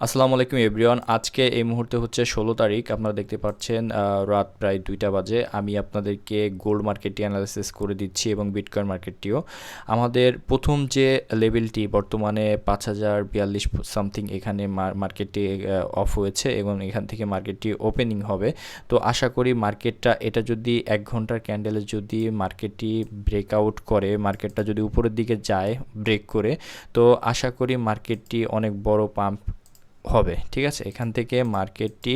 আসসালামু আলাইকুম এভরিওয়ান। আজকে এই মুহূর্তে হচ্ছে ১৬ তারিখ। আপনারা দেখতে পাচ্ছেন রাত প্রায় ২টা বাজে। আমি আপনাদেরকে গোল্ড মার্কেটটি অ্যানালাইসিস করে দিচ্ছি এবং বিটকয়েন মার্কেটটিও। আমাদের প্রথম যে লেভেলটি বর্তমানে ৫,০৪২ সামথিং এখানে মার্কেটটি অফ হয়েছে এবং এখান থেকে মার্কেটটি ওপেনিং হবে। তো আশা করি মার্কেটটা এটা যদি ১ ঘন্টার ক্যান্ডেলে যদি মার্কেটটি ব্রেকআউট করে, মার্কেটটা যদি উপরের দিকে যায় ব্রেক করে, তো আশা করি মার্কেটটি অনেক বড় পাম্প হবে। ঠিক আছে, এখান থেকে মার্কেটটি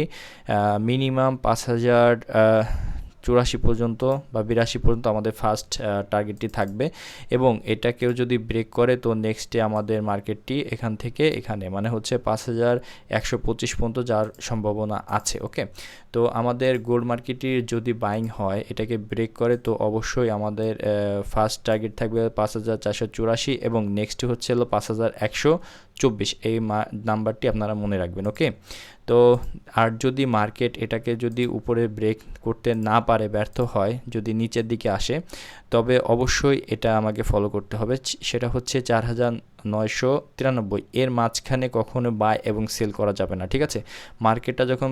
মিনিমাম ৫,০৮৪ পর্যন্ত বা ৮২ পর্যন্ত আমাদের ফার্স্ট টার্গেটটি থাকবে এবং এটা কেউ যদি ব্রেক করে তো নেক্সটে আমাদের মার্কেটটি এখান থেকে এখানে মানে হচ্ছে ৫,১২৫ পর্যন্ত যাওয়ার সম্ভাবনা আছে। ওকে, তো আমাদের গোল্ড মার্কেটটি যদি বাইং হয়, এটাকে ব্রেক করে, তো অবশ্যই আমাদের ফার্স্ট টার্গেট থাকবে ৫,৪৮৪ এবং নেক্সট হচ্ছে হলো ৫,১২৪। এই নাম্বারটি আপনারা মনে রাখবেন। ওকে, তো আর যদি মার্কেট এটাকে যদি উপরে ব্রেক করতে না পারে, ব্যর্থ হয়, যদি নিচের দিকে আসে, তবে অবশ্যই এটা আমাকে ফলো করতে হবে। সেটা হচ্ছে ৪,৯৯৩, এর মাঝখানে কখনো বাই এবং সেল করা যাবে না। ঠিক আছে, মার্কেটটা যখন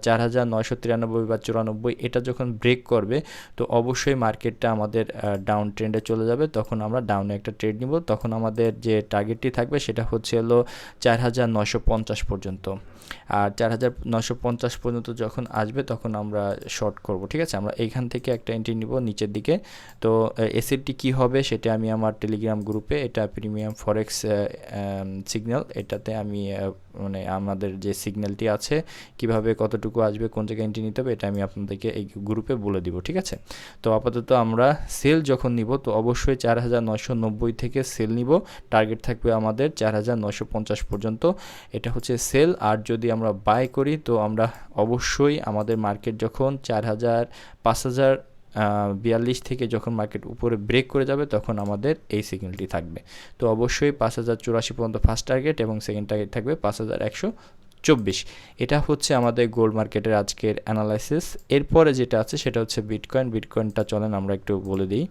৪,৯৯৩ বা ৯৪ এটা যখন ব্রেক করবে, তো অবশ্যই মার্কেটটা আমাদের ডাউন ট্রেন্ডে চলে যাবে। তখন আমরা ডাউনে একটা ট্রেড নিব। তখন আমাদের যে টার্গেটটি থাকবে সেটা হচ্ছে হলো ৪,৯৫০ পর্যন্ত। আর ৪,৯৫০ পর্যন্ত যখন আসবে তখন আমরা শর্ট করব। ঠিক আছে, আমরা এইখান থেকে একটা এন্ট্রি নিব নিচের দিকে। তো এসএলটি কী হবে সেটা আমি আমার টেলিগ্রাম গ্রুপে, এটা প্রিমিয়াম ফরেক্স সিগন্যাল, এটাতে আমি মানে আমাদের যে সিগন্যালটি আছে কিভাবে কতটুকু আসবে, কোন জায়গায় এন্ট্রি নিতে হবে, এটা আমি আপনাদেরকে এই গ্রুপে বলে দিব। ঠিক আছে, তো আপাতত আমরা সেল যখন নিব তো অবশ্যই ৪,৯৯০ থেকে সেল নিব। টার্গেট থাকবে আমাদের ৪,৯৫০ পর্যন্ত, এটা হচ্ছে সেল। আর যদি আমরা বাই করি তো আমরা অবশ্যই আমাদের মার্কেট যখন ৫,০৪২ থেকে যখন মার্কেট উপরে ব্রেক করে যাবে তখন আমাদের এই সিগন্যালটি থাকবে। তো অবশ্যই ৫,০৮৪ পর্যন্ত ফার্স্ট টার্গেট এবং সেকেন্ড টার্গেট থাকবে ৫,১২৪। এটা হচ্ছে আমাদের গোল্ড মার্কেটের আজকের অ্যানালাইসিস। এরপরে যেটা আছে সেটা হচ্ছে বিটকয়েনটা চলেন আমরা একটু বলে দিই।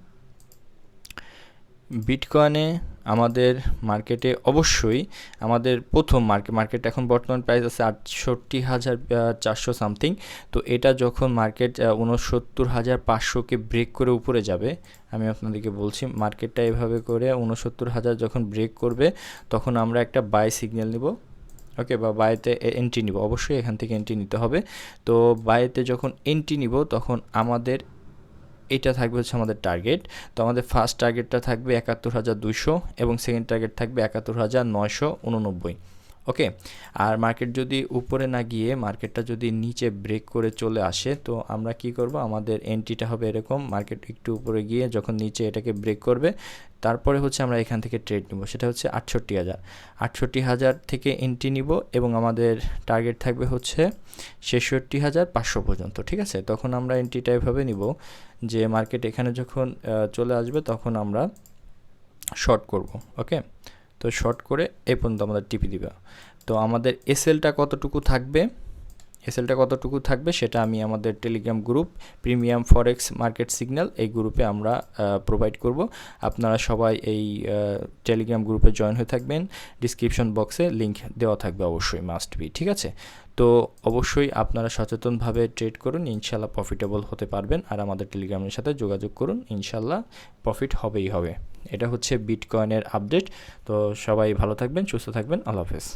বিটকয়েনে আমাদের মার্কেটে অবশ্যই আমাদের প্রথম মার্কেট এখন বর্তমান প্রাইস আছে ৬৮,৪০০ সামথিং। তো এটা যখন মার্কেট ৬৯,৫০০কে ব্রেক করে উপরে যাবে, আমি আপনাদেরকে বলছি মার্কেটটা এভাবে করে ৬৯,০০০ যখন ব্রেক করবে তখন আমরা একটা বাই সিগন্যাল নিব। ওকে, বা বাইতে এন্ট্রি নিব, অবশ্যই এখান থেকে এন্ট্রি নিতে হবে। তো বাইতে যখন এন্ট্রি নিব তখন আমাদের এটা থাকবে হচ্ছে আমাদের টার্গেট। তো আমাদের ফার্স্ট টার্গেটটা থাকবে ৭১,২০০ এবং সেকেন্ড টার্গেট থাকবে ৭১,৯৮৯। ওকে, আর মার্কেট যদি উপরে না গিয়ে মার্কেটটা যদি নিচে ব্রেক করে চলে আসে তো আমরা কি করব, আমাদের এন্ট্রিটা হবে এরকম, মার্কেট একটু উপরে গিয়ে যখন নিচে এটাকে ব্রেক করবে তারপরে হচ্ছে আমরা এখান থেকে ট্রেড নিব, সেটা হচ্ছে ৬৮,০০০ থেকে এন্ট্রি নিব এবং আমাদের টার্গেট থাকবে হচ্ছে ৬৬,৫০০ পর্যন্ত। ঠিক আছে, তখন আমরা এন্ট্রিটা এভাবে নিব যে মার্কেট এখানে যখন চলে আসবে তখন আমরা শর্ট করব। ওকে, তো শর্ট করে এই পর্যন্ত আমাদের টিপি দিবে। তো আমাদের এসএলটা কতটুকু থাকবে সেটা আমি আমাদের টেলিগ্রাম গ্রুপ প্রিমিয়াম ফরেক্স মার্কেট সিগন্যাল এই গ্রুপে আমরা প্রোভাইড করব। আপনারা সবাই এই টেলিগ্রাম গ্রুপে জয়েন হয়ে থাকবেন, ডিসক্রিপশন বক্সে লিঙ্ক দেওয়া থাকবে, অবশ্যই মাস্ট বি। ঠিক আছে, তো অবশ্যই আপনারা সচেতনভাবে ট্রেড করুন, ইনশাল্লাহ প্রফিটেবল হতে পারবেন। আর আমাদের টেলিগ্রামের সাথে যোগাযোগ করুন, ইনশাল্লাহ প্রফিট হবেই হবে। এটা হচ্ছে বিটকয়েনের আপডেট। তো সবাই ভালো থাকবেন, সুস্থ থাকবেন, আল্লাহ হাফেজ।